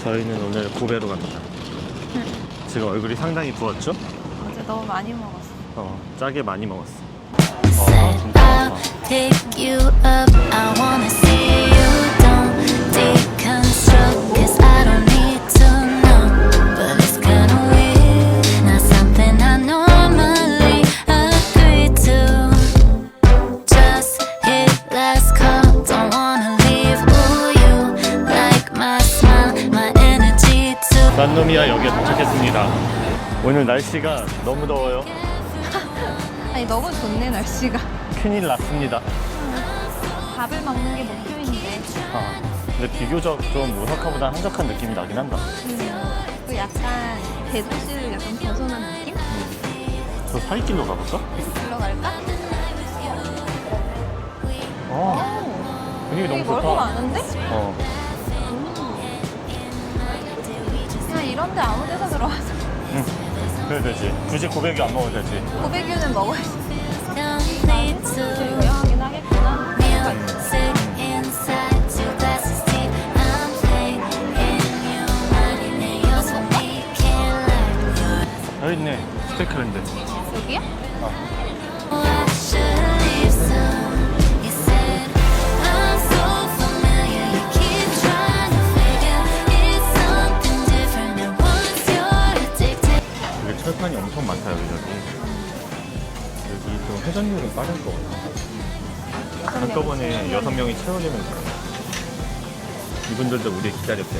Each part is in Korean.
저희는 오늘 고베로 갑니다. 지금 얼굴이 상당히 부었죠? 어제 너무 많이 먹었어. 짜게 많이 먹었어. Said 진짜 I'll 많다. pick you up. I wanna see you. Don't deconstruct, 'cause I don't need to know. But it's kinda weird, not something I normally agree to. Just hit last call, don't wanna leave. Ooh, you like my smile, my energy too. 산노미아 역에 도착했습니다. 오늘 날씨가 너무 더워요. 아니 너무 좋네 날씨가. 큰일 났습니다. 밥을 먹는 게 목표인데. 근데 비교적 좀 오사카보다 한적한 느낌이 나긴 한다. 또 약간 대도시를 약간 벗어난 느낌? 저 사이길로 가볼까? 들어갈까? 분위기 너무 되게 멀고 좋다. 많은데? 그냥 이런데 아무 데서 들어와서 그래 되지. 굳이 고백이 안 먹어도 되지. 고백유는 먹어야지. Don't need to. 유명하긴 하겠구나. Music inside, two glasses deep. I'm playing you, money 내 요즘이 can't let 여기 있네. 스테이크랜드. 여기야? I should leave soon. You said I'm so familiar. You keep trying to figure it's something different. And once you're addicted. 여기 철판이 엄청 많다 여기. 여기 좀 회전율은 빠를 것 같아. 한꺼번에 6명이 채워지면 돼. 이분들도 우리 기다렸대.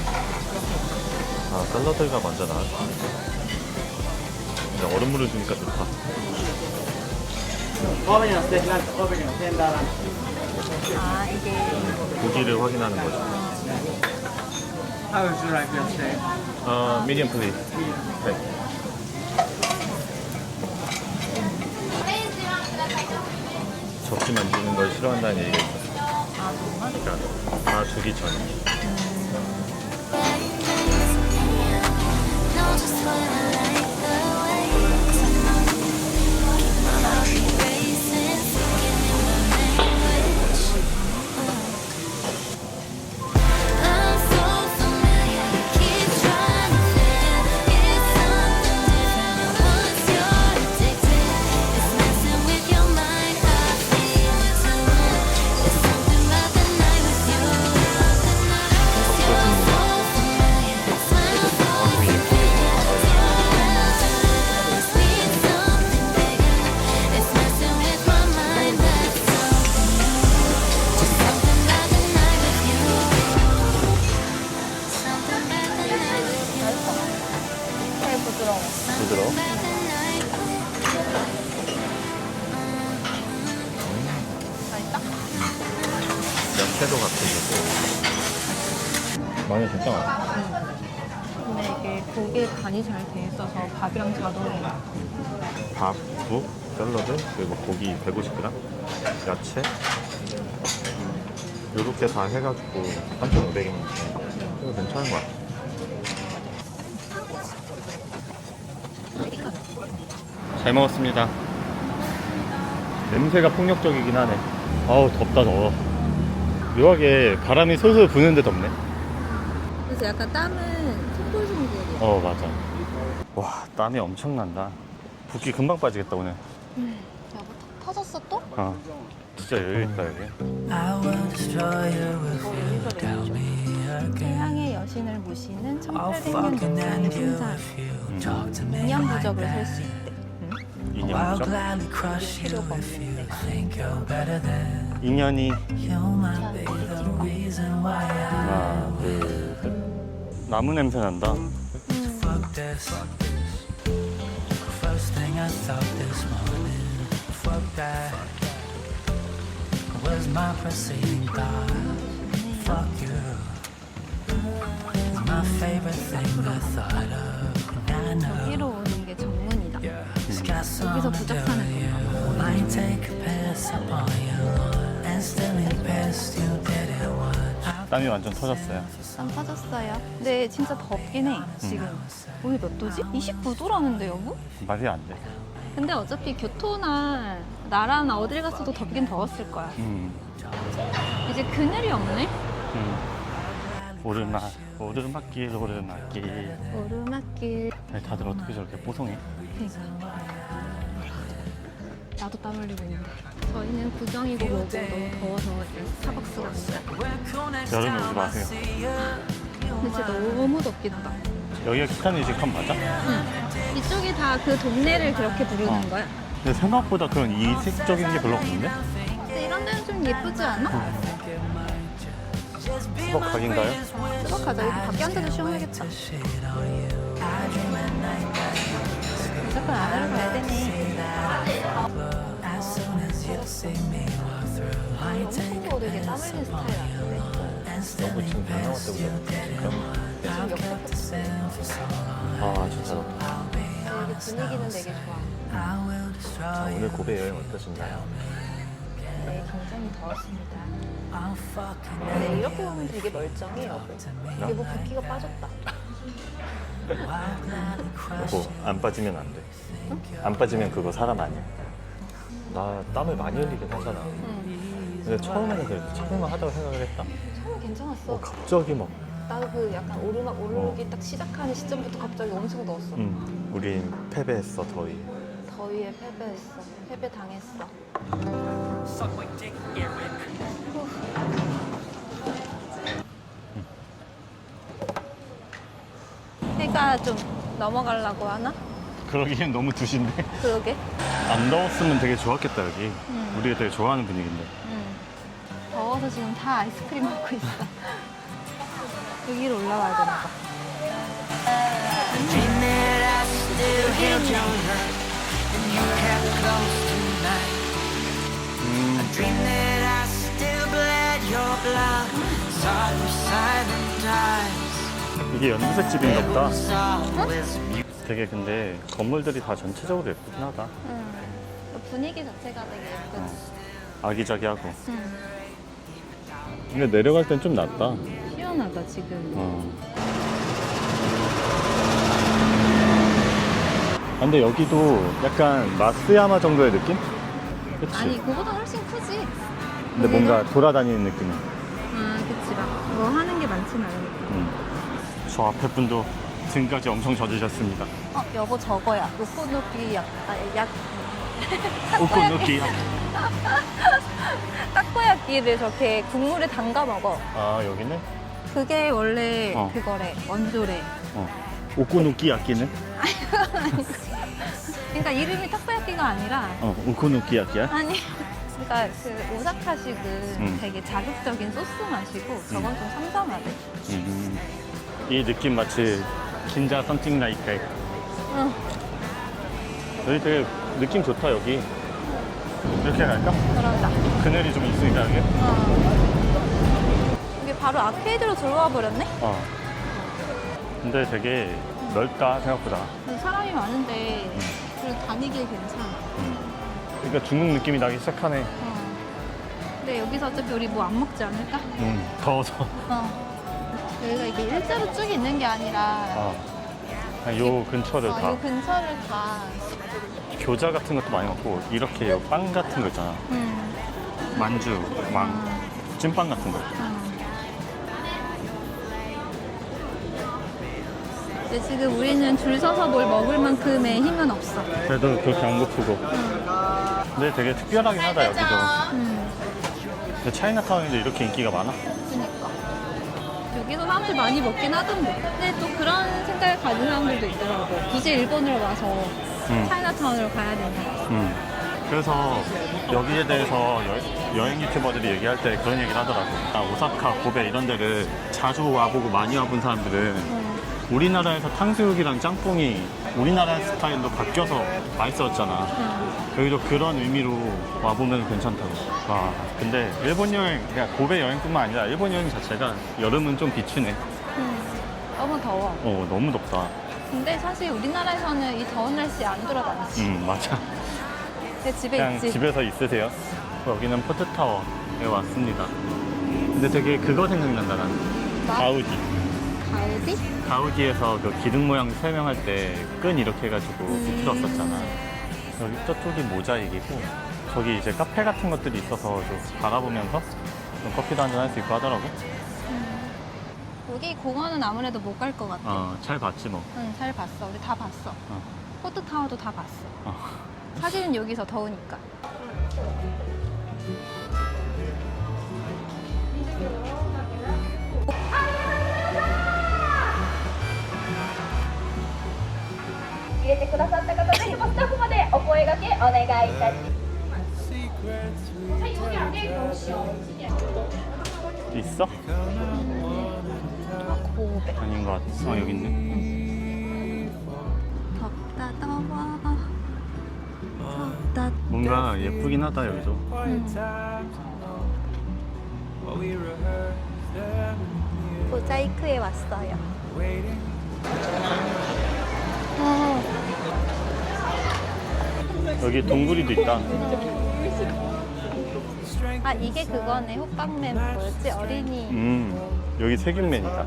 샐러드가 먼저 나왔어. 근데 얼음물을 주니까 좋다. 아 이게 고기를 확인하는 거죠. How would you like your steak? medium please. 네. 접시 만지는 걸 싫어한다는 얘기가 있었어. 아 정말? 그러니까 다 주기 전에. Know just what I like the way keep my heart racing, speaking in my language. I'm so familiar. You keep trying to figure it's something different. And once you're addicted, it's messing with your mind. I feel it too. It's something about the night with you. You're so familiar. Smile for me. 되게 부드러워. 부드러워. 맛있다? 야채도 같은 거. 많이 진짜 많아. 근데 이게 고기에 간이 잘 돼 있어서 밥이랑 잘 어울려. 밥, 국, 샐러드, 그리고 고기 150g, 야채. 요렇게 다 해가지고 3,500원인데 이거 괜찮은 것 같아. 잘 먹었습니다. 냄새가 폭력적이긴 하네. 아우 덥다 더워. 묘하게 바람이 솔솔 부는데 덥네. 그래서 약간 땀은 송골송골이야. 맞아. 와 땀이 엄청 난다. 붓기 금방 빠지겠다 오늘. 야, 뭐 터졌어 또? 진짜 여유있다 여기. I will destroy you if you tell me again. 태양의 여신을 모시는 I'll 1800년 fucking 동안의 end you 신사. if you talk to me 인연 like 부적을 살 that. 수 있대. I'll 인연이죠? gladly crush you if you think you're better than. 인연이 You might be the reason why I 하나 둘 셋. 나무 냄새 난다. fuck this. First thing I thought this morning, fuck that. Was my preceding thought, fuck you. My favorite thing I thought of, and I know. 여기로 오는 게 전문이다. It's got 여기서 something to 부적 do 사는 with you. Might take a piss upon you, and still be pissed you did it once. 땀이 완전 터졌어요. 땀 빠졌어요. 근데 진짜 덥긴 해 지금. 오늘 몇 도지? 29도라는데 여보? 말이 안 돼. 근데 어차피 교토나 나라나 어딜 갔어도 덥긴 더웠을 거야. 이제 그늘이 없네? 오르막길 오르막길. 오르막길. 아니, 다들 어떻게 저렇게 뽀송해? 그러니까. 나도 땀 흘리고 있는데. 저희는 구경이고 뭐고 너무 더워서 스타벅스 갔어요. 여름에 오지 마세요. 근데 진짜 너무 덥겠다. 여기가 기타는 이직함 맞아? 응. 이쪽이 다 그 동네를 그렇게 부르는 거야. 근데 생각보다 그런 이색적인 게 별로 없는데? 근데 이런 데는 좀 예쁘지 않아? 수박 각인가요? 수박 가자. 여기 밖에 앉아서 시원하겠다. 무조건 안으로 가야 되네. 엄청 되게 땀 흘리는 스타일 아닌데? 너무 지금 잘 나왔다 그럼 아 진짜 덥다. 여기 분위기는 되게 좋아. 자, 오늘 고베 여행 어떠신가요? 네, 굉장히 더웠습니다. 근데 이렇게 보면 되게 멀쩡해, 여보. 이게 뭐 붓기가 빠졌다. 여보 안 빠지면 안 돼. 안 빠지면 그거 사람 아니야. 나 땀을 많이 흘리긴 하잖아. 근데 처음에는 그래도 참을만 하다고 생각을 했다. 처음에 괜찮았어. 갑자기 막 나도 그 약간 오르막이 딱 시작하는 시점부터 갑자기 엄청 더웠어. 우린 패배했어 더위. 더위에 패배했어. 패배당했어. 해가 좀 넘어가려고 하나? 그러기엔 너무 두신데. 그러게. 안 더웠으면 되게 좋았겠다 여기. 우리가 되게 좋아하는 분위기인데. 더워서 지금 다 아이스크림 먹고 있어. 여기로 올라와야 되나 봐. Dream that I still held your hand and you kept close tonight. I dream that I still bled your blood, saw your silent eyes. 이게 연두색 집인가 There 보다. was always music. 되게 근데 건물들이 다 전체적으로 예쁘긴 하다. 분위기 자체가 되게 예쁘지. 아기자기하고. 근데 내려갈 땐 좀 낫다. 시원하다 지금. 근데 여기도 약간 마스야마 정도의 느낌? 그치? 아니 그거보다 훨씬 크지. 근데 뭔가 돌아다니는 느낌이야. 그치 막 뭐 하는 게 많진 않으니까. 저 앞에 분도 등까지 엄청 젖으셨습니다. 여보 저거야. 오코노키 약 오코노키. 타코야끼를 저렇게 국물에 담가 먹어. 아 여기는? 그게 원래 어. 그거래. 원조래. 오코노키 야끼는? 그러니까 이름이 타코야끼가 아니라 오코노키 야끼야? 아니. 그러니까 그 오사카식은 되게 자극적인 소스 맛이고 저건 좀 삼삼하대. 이 느낌 마치 긴자 썸띵 라이크. 여기 되게 느낌 좋다 여기. 이렇게 갈까? 그러자. 그늘이 좀 있으니까 여기. 이게 바로 아케이드로 들어와 버렸네? 근데 되게 넓다 생각보다. 근데 사람이 많은데 그래도 다니기 괜찮아. 그러니까 중국 느낌이 나기 시작하네. 근데 여기서 어차피 우리 뭐 안 먹지 않을까? 더워서. 여기가 이게 일자로 쭉 있는 게 아니라 요 근처를 다. 이 근처를 다. 교자 같은 것도 많이 먹고 이렇게 요 빵 같은 거 있잖아. 만주, 왕, 찐빵 같은 거. 근데 지금 우리는 줄 서서 뭘 먹을 만큼의 힘은 없어. 그래도 그렇게 안 고프고. 근데 되게 특별하긴 하다 여기도. 근데 차이나타운인데 이렇게 인기가 많아? 그러니까. 여기도 사람들이 많이 먹긴 하던데. 근데 또 그런 생각을 가진 사람들도 있더라고. 굳이 일본을 와서 차이나타운으로 가야 된다. 그래서 여기에 대해서 여행 유튜버들이 얘기할 때 그런 얘기를 하더라고. 오사카, 고베 이런 데를 자주 와보고 많이 와본 사람들은 우리나라에서 탕수육이랑 짬뽕이 우리나라 스타일로 바뀌어서 맛있었잖아. 여기도 그런 의미로 와보면 괜찮다고. 와, 근데 일본 여행, 그냥 고베 여행뿐만 아니라 일본 여행 자체가 여름은 좀 비추네. 너무 더워. 너무 덥다. 근데 사실 우리나라에서는 이 더운 날씨에 안 돌아다니지. 맞아. 내 집에 그냥 있지. 집에서 있으세요. 여기는 포트타워에 왔습니다. 근데 되게 그거 생각난다, 난. 가우디. 가우디? 가우디에서 그 기둥 모양 설명할 때 끈 이렇게 해가지고 비틀었었잖아. 여기 저쪽이 모자이기고 저기 이제 카페 같은 것들이 있어서 좀 바라보면서 좀 커피도 한잔 할 수 있고 하더라고. 여기 공원은 아무래도 못 갈 것 같아. 잘 봤지 뭐. 응, 잘 봤어. 우리 다 봤어. 포트타워도 다 봤어. 어. 사진은 여기서 더우니까. 있어? 고백. 아닌 것 같아. 여기 있네. 덥다 더워. 덥다. 뭔가 예쁘긴 하다 여기도. 모자이크에 왔어요. 여기 동굴이도 있다. 아 이게 그거네. 호빵맨 뭐였지? 어린이. 여기 세균맨이다.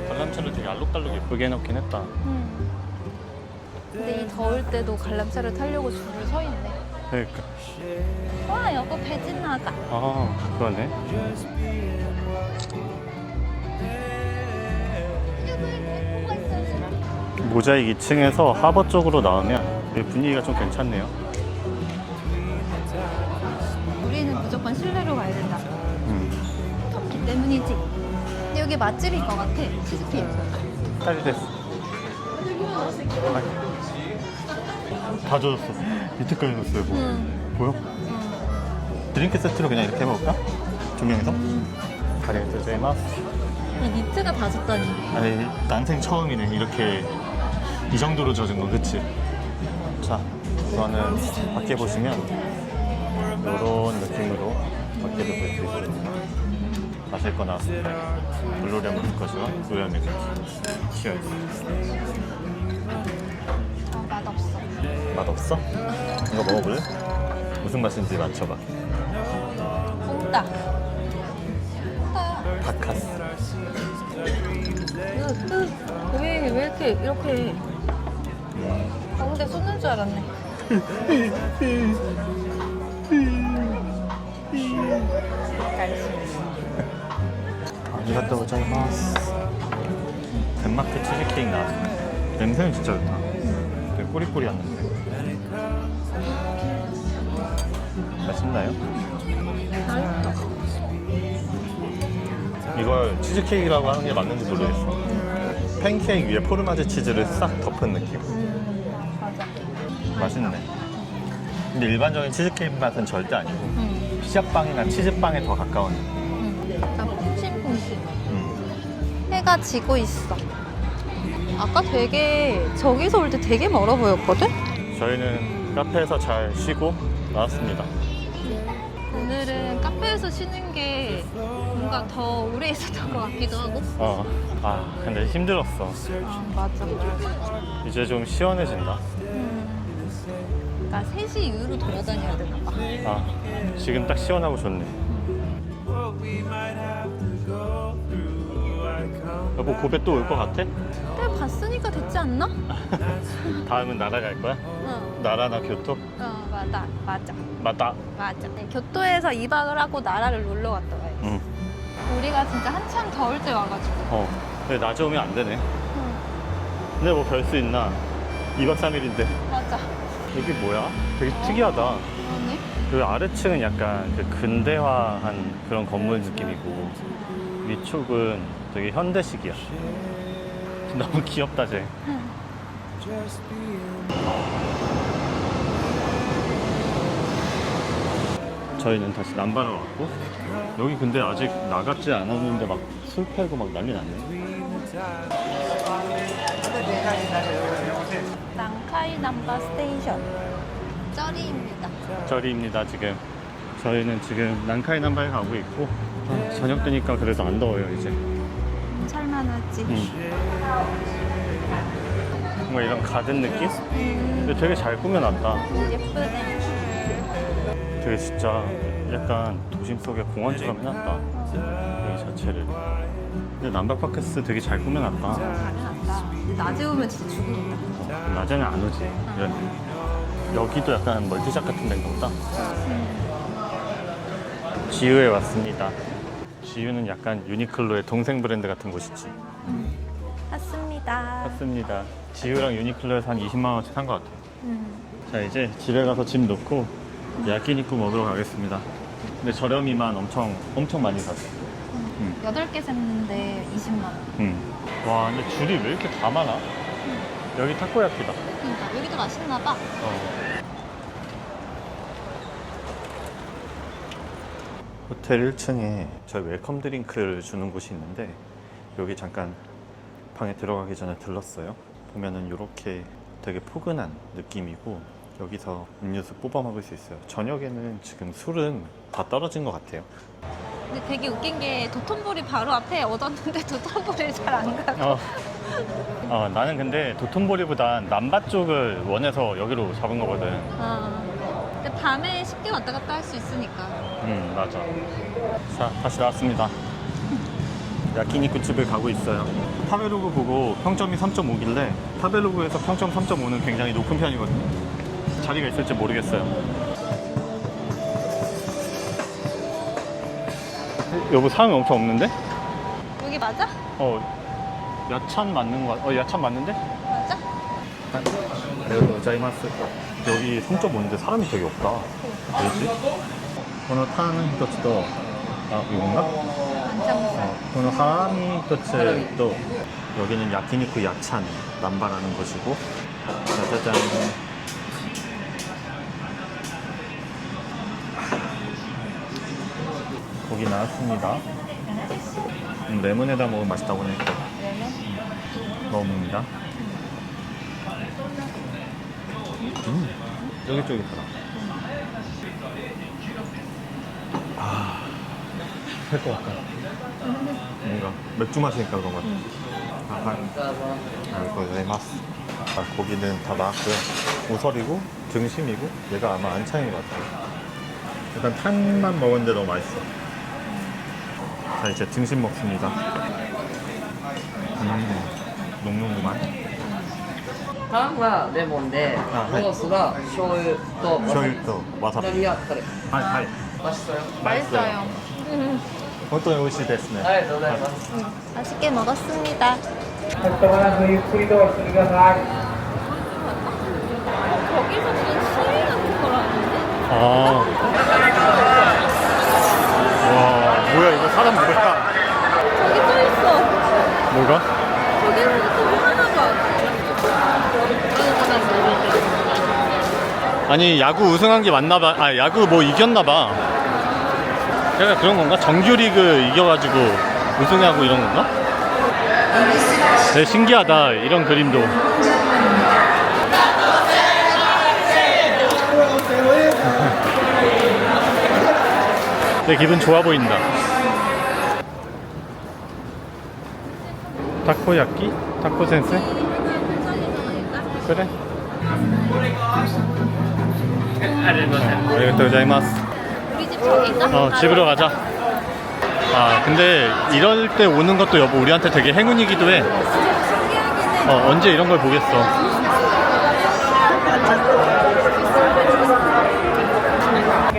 관람차를 되게 알록달록 예쁘게 해놓긴 했다. 근데 이 더울 때도 관람차를 타려고 줄을 서 있네. 그러니까. 와 여보 배 지나가. 그러네. 모자익 2층에서 하버 쪽으로 나오면 여기 분위기가 좀 괜찮네요. 우리는 무조건 실내로 가야 된다. 덥기 때문이지. 근데 여기 맛집인 것 같아. 치즈케이크. 딸이 됐어. 다 젖었어. 밑에까지 넣었어요. 보여? 드링크 세트로 그냥 이렇게 해먹을까? 두 명이서? 가리에서 제마스. 이 니트가 다 젖다니. 아니 난생 처음이네 이렇게 이 정도로 젖은 거 그치? 자 우선은 밖에 보시면 이런 느낌으로 밖에도 볼 수 있거든요. 마실 거 나왔습니다. 블루레몬 스쿼시와 로얄 밀크 치얼스. 맛없어. 맛없어? 이거 먹어볼래? 무슨 맛인지 맞춰봐. 홍다. 바카스. 왜 이렇게 해? 근데 쏟는 줄 알았네. 아리가또 고자이마스. 덴마크 치즈케이크 나왔습니다. 냄새는 진짜 좋다. 되게 꼬리꼬리였는데. 맛있나요? 이걸 치즈케이크라고 하는 게 맞는지 모르겠어. 팬케이크 위에 포르마제 치즈를 싹 덮은 느낌. 맞아. 맛있네. 근데 일반적인 치즈케이크 맛은 절대 아니고 피자빵이나 치즈빵에 더 가까운. 약간 퐁신퐁신. 해가 지고 있어. 아까 되게 저기서 올 때 되게 멀어 보였거든? 저희는 카페에서 잘 쉬고 나왔습니다. 오늘은 카페에서 쉬는 게 뭔가 더 오래 있었던 것 같기도 하고. 근데 힘들었어. 맞아. 이제 좀 시원해진다. 그러니까 3시 이후로 돌아다녀야 되나 봐. 지금 딱 시원하고 좋네. 여보 고베 또 올 것 같아? 내가 봤으니까 됐지 않나? 다음은 나라 갈 거야? 응. 나라나 교토? 맞아. 맞다. 맞아. 네, 교토에서 2박을 하고 나라를 놀러 갔다 와야지. 응. 우리가 진짜 한참 더울 때 와가지고. 근데 낮에 오면 안 되네. 근데 뭐 별 수 있나? 2박 3일인데. 맞아. 여기 뭐야? 되게 특이하다. 그러네. 그 아래층은 약간 그 근대화한 그런 건물 느낌이고 위쪽은 되게 현대식이야. 너무 귀엽다 쟤. 저희는 다시 남바를 왔고 여기 근데 아직 나갔지 않았는데 막 술 팔고 막 난리 났네. 난카이 남바 스테이션. 쩌리입니다. 저리입니다 지금. 저희는 지금 난카이 남바에 가고 있고 저녁 되니까 그래도 안 더워요 이제. 살만하지. 뭔가 이런 가든 느낌? 근데 되게 잘 꾸며놨다. 예쁘네. 되게 진짜 약간 도심 속의 공원처럼 해놨다. 여기 자체를. 근데 남바파크스 되게 잘 꾸며놨다. 잘해놨다. 근데 낮에 오면 진짜 죽는다. 낮에는 안 오지. 이런. 여기도 약간 멀티샷 같은 데인가 보다. 지우에 왔습니다. 지유는 약간 유니클로의 동생 브랜드 같은 곳이지. 샀습니다. 샀습니다. 지유랑 유니클로에서 한 20만 원치 산 것 같아. 자, 이제 집에 가서 짐 놓고 야끼니쿠 먹으러 가겠습니다. 근데 저렴이만 엄청 많이 샀어. 8개 샀는데 20만 원. 와, 근데 줄이 왜 이렇게 다 많아? 여기 타코야키다. 그러니까 여기도 맛있나 봐. 호텔 1층에 저희 웰컴 드링크를 주는 곳이 있는데 여기 잠깐 방에 들어가기 전에 들렀어요. 보면은 이렇게 되게 포근한 느낌이고 여기서 음료수 뽑아 먹을 수 있어요. 저녁에는 지금 술은 다 떨어진 것 같아요. 근데 되게 웃긴 게 도톤보리 바로 앞에 얻었는데 도톤보리를 잘 안 가고. 나는 근데 도톤보리보단 남바 쪽을 원해서 여기로 잡은 거거든. 근데 밤에 쉽게 왔다 갔다 할 수 있으니까. 맞아. 자, 다시 나왔습니다. 야끼니쿠 집을 가고 있어요. 타베로그 보고 평점이 3.5길래 타베로그에서 평점 3.5는 굉장히 높은 편이거든요. 자리가 있을지 모르겠어요. 여보, 사람이 엄청 없는데? 여기 맞아? 야찬 맞는 거 같아. 야찬 맞는데? 맞아? 고자이마스. 여기 3.5인데 사람이 되게 없다. 왜지?このターン一つと、이건가? 안장. このハラミ一つと 여기는 야키니쿠 야찬 남바라는 곳이고 짜자잔. 고기 나왔습니다. 레몬에다 먹으면 맛있다고 하니까 먹어봅니다. 쫄깃쫄깃하다. 살 것 같다. 뭔가 맥주 마시니까 그런 것 같아. 고자이마스. 고기는 다 나왔고요. 우설이고 등심이고 얘가 아마 안창인 것 같아요. 일단 탕만 먹었는데 너무 맛있어. 자, 이제 등심 먹습니다. 녹는구만. タンはレモンで、はいロースが醤油とわさび 醤油とわさび。左はタレ。 하이. 맛있어요.本当に美味しいですね。ありがとうございます。 맛있게 먹었습니다. ゆっくりとお進みください。 거기서 무슨 시위 같은 걸 하는데? 와, 뭐야 이거 사람 뭐야? 저기 또 있어. 뭐가? 저기서 또 하나 봐. 아니 야구 우승한 게 맞나 봐. 야구 뭐 이겼나 봐. 약간 그런 건가? 정규리그 이겨가지고 우승하고 이런 건가? 네, 신기하다. 이런 그림도. 내 기분 좋아 보인다. 타코야끼? 타코 센세? 그래. 아리가또 고자이마스. 우리 집 저기 있다? 집으로 가자. 근데 이럴 때 오는 것도 여보 우리한테 되게 행운이기도 해. 신기하긴 해. 언제 이런 걸 보겠어.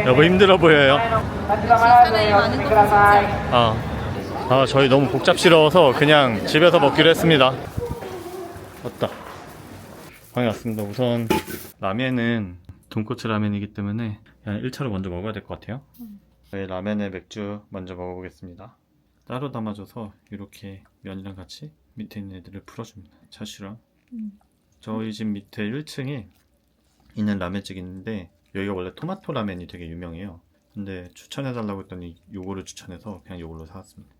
여보 힘들어 보여요. 사람이 많은 거 진짜. 저희 너무 복잡스러워서 그냥 집에서 먹기로 했습니다. 왔다. 방에 왔습니다. 우선 라면은 돈코츠 라면이기 때문에 그냥 1차로 먼저 먹어야 될 것 같아요. 저희 라면에 맥주 먼저 먹어보겠습니다. 따로 담아줘서 이렇게 면이랑 같이 밑에 있는 애들을 풀어줍니다. 차슈랑. 저희 집 밑에 1층에 있는 라면집이 있는데 여기가 원래 토마토 라면이 되게 유명해요. 근데 추천해달라고 했더니 요거를 추천해서 그냥 요걸로 사왔습니다.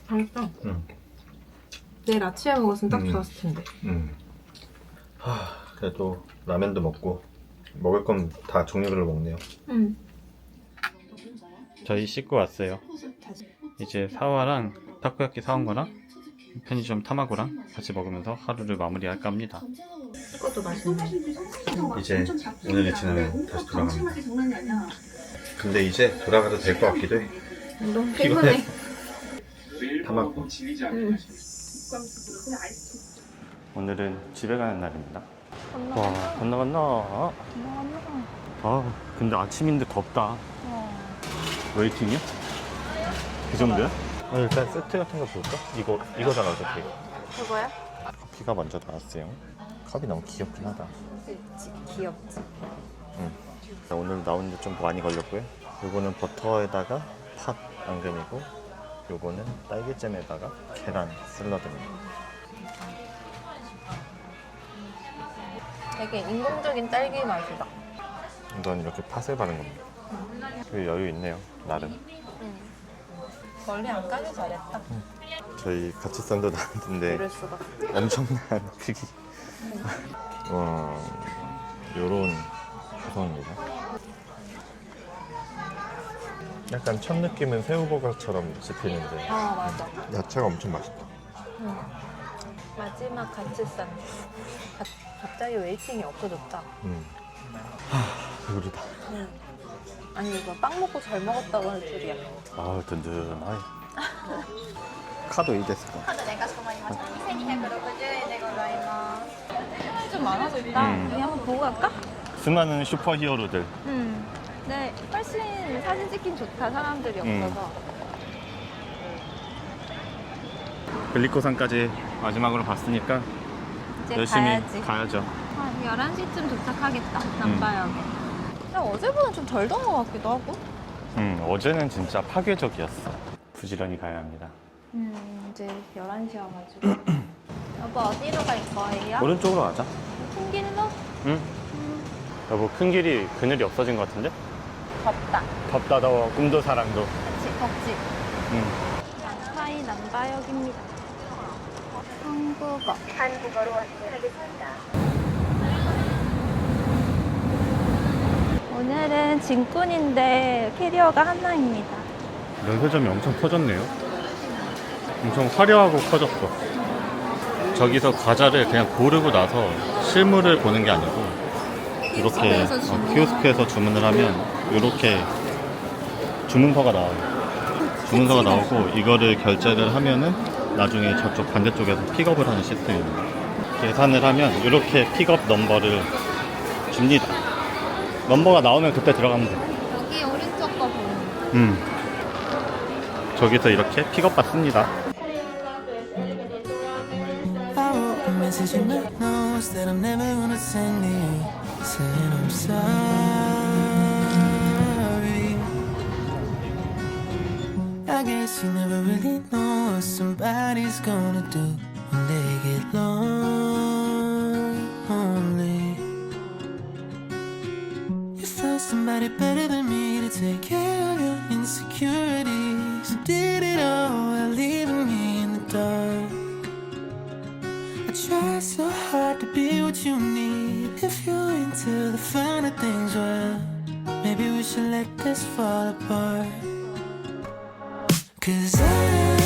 맛있다. 응. 내일 아침에 먹었으면 딱 좋았을 텐데. 그래도 라면도 먹고 먹을 건 다 종류별로 먹네요. 저희 씻고 왔어요. 이제 사와랑 타코야끼 사온 거랑 편의점 타마고랑 같이 먹으면서 하루를 마무리할까 합니다. 이것도 맛있네. 이제 오늘이 지나면 다시 돌아갑니다. 근데 이제 돌아가도 될 것 같기도 해. 너무 피곤해. 타마고. 오늘은 집에 가는 날입니다. 와, 건너갔나? 근데 아침인데 덥다. 웨이팅이요? 그 정도야? 일단 세트 같은 거 볼까? 이거잖아 어차피. 그거야? 커피가 먼저 나왔어요. 컵이 너무 귀엽긴 하다. 그치, 귀엽지. 오늘 나온 데 좀 많이 걸렸고요. 요거는 버터에다가 팥 앙금이고, 요거는 딸기잼에다가 계란 샐러드입니다. 되게 인공적인 딸기 맛이다. 이건 이렇게 팥을 바른 겁니다. 되게 여유 있네요, 나름. 멀리 안 가길 잘했다. 저희 같이 썬도 나왔는데 그럴 수가. 엄청난 크기. 와, 요런 구성입니다. 약간 첫 느낌은 새우버거처럼 씹히는데 아, 맞아. 야채가 엄청 맛있다. 마지막 같이 싼. 갑자기 웨이팅이 없어졌다. 배부르다. 아니, 이거 빵 먹고 잘 먹었다고 할 줄이야. 아, 든든하이. 카드 이ですか? 좀 많아졌다. 여기 한번 보고 갈까? 수많은 슈퍼히어로들. 네, 훨씬 사진 찍긴 좋다. 사람들이 없어서. 글리코산까지 마지막으로 봤으니까 이제 열심히 가야지. 가야죠. 한 11시쯤 도착하겠다. 남바역에. 그냥 어제보다 좀 덜 더운 것 같기도 하고. 어제는 진짜 파괴적이었어. 부지런히 가야 합니다. 이제 11시여가지고. 여보, 어디로 갈 거예요? 오른쪽으로 가자. 큰 길로? 응. 여보, 큰 길이 그늘이 없어진 것 같은데? 덥다. 덥다 더워. 꿈도 사랑도. 그치, 덥지. 응. 양파이 남바역입니다. 한국어. 한국어로 오늘은 짐꾼인데 캐리어가 하나입니다. 면세점이 엄청 커졌네요. 엄청 화려하고 커졌어. 저기서 과자를 그냥 고르고 나서 실물을 보는 게 아니고 이렇게 키오스크에서 주문을 하면 이렇게 주문서가 나와요. 주문서가 나오고 이거를 결제를 하면은 나중에 저쪽 반대쪽에서 픽업을 하는 시스템입니다. 계산을 하면 이렇게 픽업 넘버를 줍니다. 넘버가 나오면 그때 들어가면 돼. 여기 오른쪽 거 보는 거. 저기서 이렇게 픽업 받습니다. I wrote a message in the notes that I'm never gonna send you, saying I'm sorry. I guess you never really know what somebody's gonna do when they get lonely. You found somebody better than me to take care of your insecurities. You did it all while leaving me in the dark. I try so hard to be what you need. If you're into the finer things, well, maybe we should let this fall apart. 'Cause I